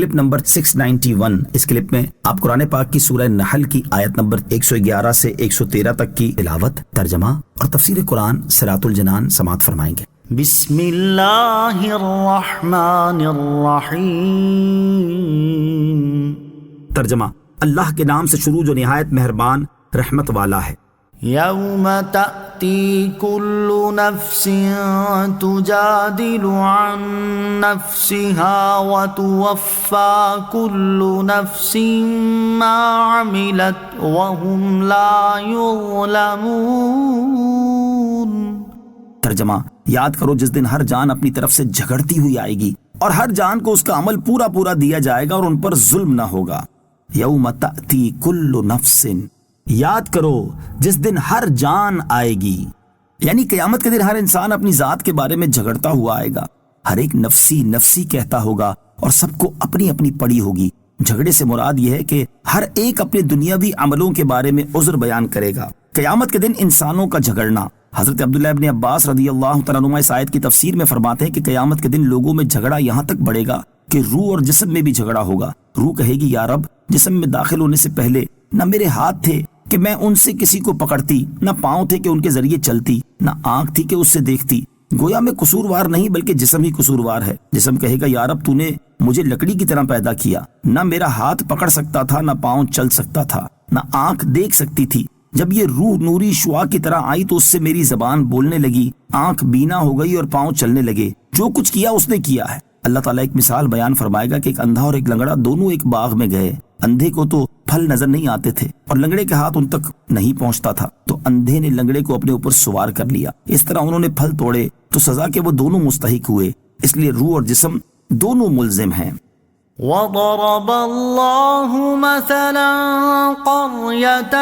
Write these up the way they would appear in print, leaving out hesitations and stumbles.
Clip number 691۔ اس clip میں آپ قرآن پاک کی سورہ نحل کی آیت نمبر 111 سے 113 تک کی تلاوت، ترجمہ اور تفسیر قرآن صراط الجنان سماعت فرمائیں گے۔ بسم اللہ الرحمن الرحیم۔ ترجمہ: اللہ کے نام سے شروع جو نہایت مہربان رحمت والا ہے۔ یوم تأتی کل نفس تجادل عن نفسها وتوفى كل نفس ما عملت وهم لا يظلمون۔ ترجمہ: یاد کرو جس دن ہر جان اپنی طرف سے جھگڑتی ہوئی آئے گی اور ہر جان کو اس کا عمل پورا پورا دیا جائے گا اور ان پر ظلم نہ ہوگا۔ یوم تأتی کل نفس، یاد کرو جس دن ہر جان آئے گی، یعنی قیامت کے دن ہر انسان اپنی ذات کے بارے میں جھگڑتا ہوا آئے گا۔ ہر ایک نفسی نفسی کہتا ہوگا اور سب کو اپنی اپنی پڑی ہوگی۔ جھگڑے سے مراد یہ ہے کہ ہر ایک اپنے دنیاوی عملوں کے بارے میں عذر بیان کرے گا۔ قیامت کے دن انسانوں کا جھگڑنا، حضرت عبداللہ ابن عباس رضی اللہ تعالیٰ عنہما اس آیت کی تفسیر میں فرماتے ہیں کہ قیامت کے دن لوگوں میں جھگڑا یہاں تک بڑھے گا کہ روح اور جسم میں بھی جھگڑا ہوگا۔ روح کہے گی یا رب، جسم میں داخل ہونے سے پہلے نہ میرے ہاتھ تھے کہ میں ان سے کسی کو پکڑتی، نہ پاؤں تھے کہ ان کے ذریعے چلتی، نہ آنکھ تھی کہ اس سے دیکھتی۔ گویا میں قصوروار نہیں بلکہ جسم ہی قصوروار ہے۔ جسم کہے گا یا رب، تو نے مجھے لکڑی کی طرح پیدا کیا، نہ میرا ہاتھ پکڑ سکتا تھا، نہ پاؤں چل سکتا تھا، نہ آنکھ دیکھ سکتی تھی۔ جب یہ روح نوری شعاع کی طرح آئی تو اس سے میری زبان بولنے لگی، آنکھ بینا ہو گئی اور پاؤں چلنے لگے۔ جو کچھ کیا اس نے کیا ہے۔ اللہ تعالیٰ ایک مثال بیان فرمائے گا کہ ایک اندھا اور ایک لنگڑا دونوں ایک باغ میں گئے۔ اندھے کو تو پھل نظر نہیں آتے تھے اور لنگڑے کے ہاتھ ان تک نہیں پہنچتا تھا، تو اندھے نے لنگڑے کو اپنے اوپر سوار کر لیا۔ اس طرح انہوں نے پھل توڑے تو سزا کے وہ دونوں مستحق ہوئے۔ اس لیے روح اور جسم دونوں ملزم ہیں۔ وضرب اللہ مثلا قرية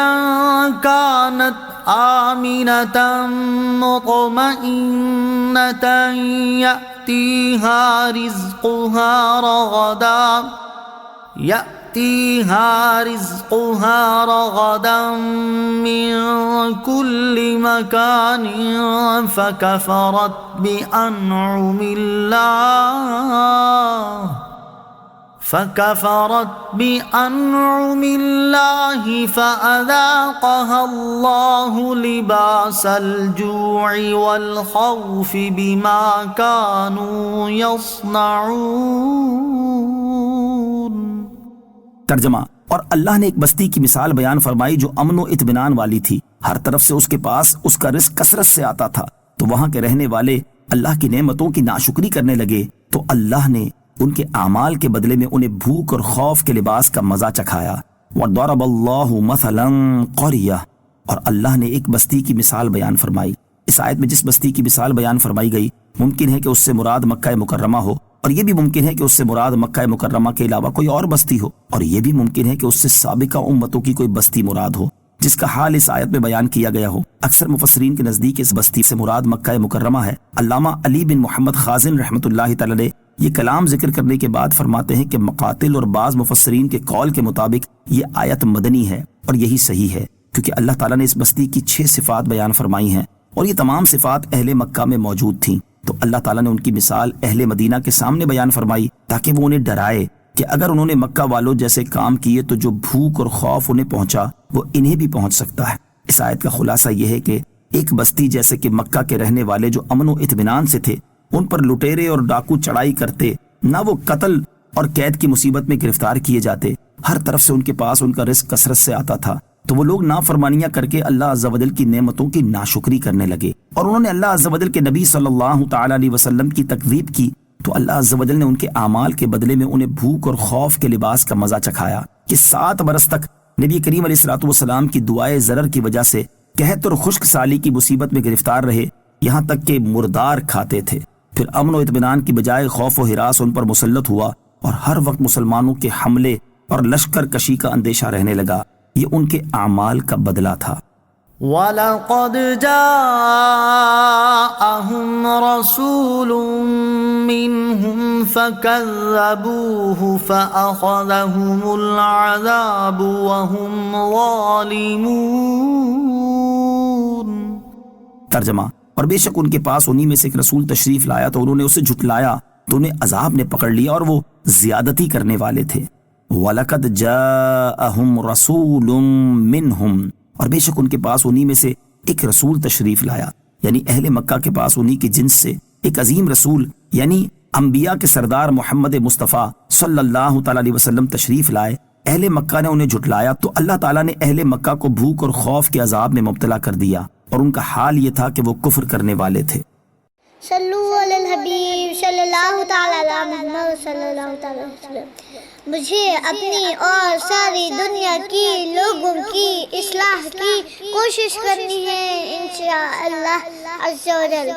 كانت آمنة مطمئنة يأتيها رزقها رغدا من كل مكان فكفرت بأنعم الله فأذاقها الله لباس الجوع والخوف بما كانوا يصنعون۔ ترجمہ: اور اللہ نے ایک بستی کی مثال بیان فرمائی جو امن و اطمینان والی تھی، ہر طرف سے اس کے پاس اس کا رزق کثرت سے آتا تھا، تو وہاں کے رہنے والے اللہ کی نعمتوں کی ناشکری کرنے لگے تو اللہ نے ان کے اعمال کے بدلے میں انہیں بھوک اور خوف کے لباس کا مزہ چکھایا۔ وَضَرَبَ اللَّهُ مَثَلًا قَرْيَةً، اور اللہ نے ایک بستی کی مثال بیان فرمائی۔ اس آیت میں جس بستی کی مثال بیان فرمائی گئی ممکن ہے کہ اس سے مراد مکہ مکرمہ ہو، اور یہ بھی ممکن ہے کہ اس سے مراد مکہ مکرمہ کے علاوہ کوئی اور بستی ہو، اور یہ بھی ممکن ہے کہ اس سے سابقہ امتوں کی کوئی بستی مراد ہو جس کا حال اس آیت میں بیان کیا گیا ہو۔ اکثر مفسرین کے نزدیک اس بستی سے مراد مکہ مکرمہ ہے۔ علامہ علی بن محمد خازن رحمۃ اللہ تعالی علیہ یہ کلام ذکر کرنے کے بعد فرماتے ہیں کہ مقاتل اور بعض مفسرین کے قول کے مطابق یہ آیت مدنی ہے، اور یہی صحیح ہے کیونکہ اللہ تعالیٰ نے اس بستی کی 6 صفات بیان فرمائی ہیں اور یہ تمام صفات اہل مکہ میں موجود تھیں، تو اللہ تعالیٰ نے ان کی مثال اہل مدینہ کے سامنے بیان فرمائی تاکہ وہ انہیں ڈرائے کہ اگر انہوں نے مکہ والوں جیسے کام کیے تو جو بھوک اور خوف انہیں پہنچا وہ انہیں بھی پہنچ سکتا ہے۔ اس آیت کا خلاصہ یہ ہے کہ ایک بستی جیسے کہ مکہ کے رہنے والے جو امن و اطمینان سے تھے، ان پر لٹیرے اور ڈاکو چڑھائی کرتے، نہ وہ قتل اور قید کی مصیبت میں گرفتار کیے جاتے، ہر طرف سے ان کے پاس ان کا رزق کثرت سے آتا تھا، تو وہ لوگ نافرمانیاں کر کے اللہ عز و جل کی نعمتوں کی ناشکری کرنے لگے اور انہوں نے اللہ عز و جل کے نبی صلی اللہ تعالی علیہ وسلم کی تکذیب کی، تو اللہ عز و جل نے ان کے اعمال کے بدلے میں انہیں بھوک اور خوف کے لباس کا مزہ چکھایا کہ 7 برس تک نبی کریم علیہ الصلوۃ والسلام کی دعائے ضرر کی وجہ سے قحط اور خشک سالی کی مصیبت میں گرفتار رہے، یہاں تک کہ مردار کھاتے تھے۔ پھر امن و اطمینان کی بجائے خوف و ہراس ان پر مسلط ہوا اور ہر وقت مسلمانوں کے حملے اور لشکر کشی کا اندیشہ رہنے لگا۔ یہ ان کے اعمال کا بدلہ تھا۔ وَلَقَدْ جَاءَهُمْ رَسُولٌ مِّنْهُمْ فَكَذَّبُوهُ فَأَخَذَهُمُ الْعَذَابُ وَهُمْ ظَالِمُونَ۔ ترجمہ: اور بے شک ان کے پاس انہی میں سے ایک رسول تشریف لایا تو انہوں نے اسے جھٹلایا تو انہیں عذاب نے پکڑ لیا اور وہ زیادتی کرنے والے تھے۔ وَلَقَدْ جَاءَهُمْ رَسُولٌ مِّنْهُمْ، اور بے شک ان کے پاس انہی میں سے ایک رسول تشریف لایا، یعنی اہل مکہ کے پاس انہی کے جنس سے ایک عظیم رسول یعنی انبیاء کے سردار محمد مصطفیٰ صلی اللہ تعالیٰ علیہ وسلم تشریف لائے۔ اہل مکہ نے انہیں جھٹلایا تو اللہ تعالیٰ نے اہل مکہ کو بھوک اور خوف کے عذاب میں مبتلا کر دیا، اور ان کا حال یہ تھا کہ وہ کفر کرنے والے تھے۔ صلو علی الحبیب صلی اللہ تعالی علی محمد صلی اللہ تعالی علیہ وسلم۔ مجھے اپنی اور ساری دنیا کی لوگوں کی اصلاح کی کوشش کرنی ہے انشاءاللہ عز و جل۔